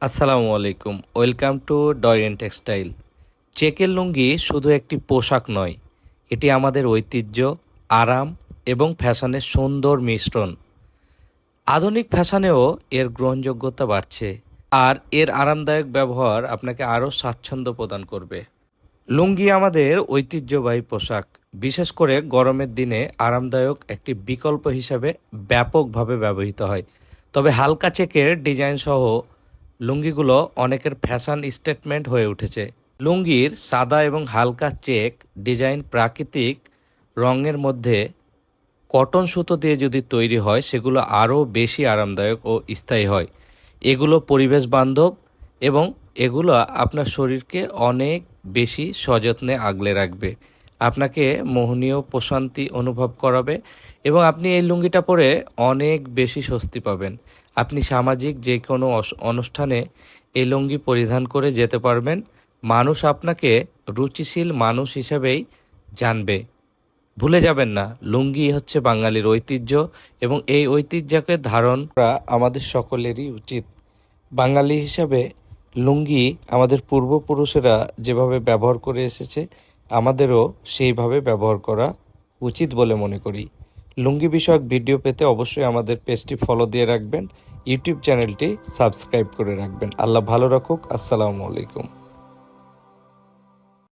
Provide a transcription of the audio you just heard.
আসসালামু আলাইকুম, welcome to ডয়রেন textile. চেকের লুঙ্গি শুধু একটি পোশাক নয়, এটি আমাদের ঐতিহ্য, আরাম এবং ফ্যাশনের সুন্দর মিশ্রণ। আধুনিক ফ্যাশনেও এর গ্রহণযোগ্যতা বাড়ছে, আর এর আরামদায়ক ব্যবহার আপনাকে আরও স্বাচ্ছন্দ্য প্রদান করবে। লুঙ্গি আমাদের ঐতিহ্যবাহী পোশাক, বিশেষ করে গরমের দিনে আরামদায়ক একটি বিকল্প হিসাবে ব্যাপকভাবে ব্যবহৃত হয়। তবে হালকা চেকের ডিজাইন সহ লুঙ্গিগুলো অনেকের ফ্যাশন স্টেটমেন্ট হয়ে উঠেছে। লুঙ্গির সাদা এবং হালকা চেক ডিজাইন প্রাকৃতিক রঙের মধ্যে কটন সুতো দিয়ে যদি তৈরি হয়, সেগুলো আরও বেশি আরামদায়ক ও স্থায়ী হয়। এগুলো পরিবেশ বান্ধব এবং এগুলো আপনার শরীরকে অনেক বেশি সযত্নে আগলে রাখবে, আপনাকে মোহনীয় প্রশান্তি অনুভব করাবে এবং আপনি এই লুঙ্গিটা পরে অনেক বেশি স্বস্তি পাবেন। আপনি সামাজিক যে কোনো অনুষ্ঠানে এই লুঙ্গি পরিধান করে যেতে পারবেন। মানুষ আপনাকে রুচিশীল মানুষ হিসেবেই জানবে। ভুলে যাবেন না, লুঙ্গি হচ্ছে বাঙালির ঐতিহ্য এবং এই ঐতিহ্যকে ধারণ করা আমাদের সকলেরই উচিত। বাঙালি হিসাবে লুঙ্গি আমাদের পূর্বপুরুষেরা যেভাবে ব্যবহার করে এসেছে, আমাদেরও সেইভাবে ব্যবহার করা উচিত বলে মনে করি। লুঙ্গি বিষয়ক ভিডিও পেতে অবশ্যই আমাদের পেজটি ফলো দিয়ে রাখবেন, ইউটিউব চ্যানেলটি সাবস্ক্রাইব করে রাখবেন। আল্লাহ ভালো রাখুক। আসসালামু আলাইকুম।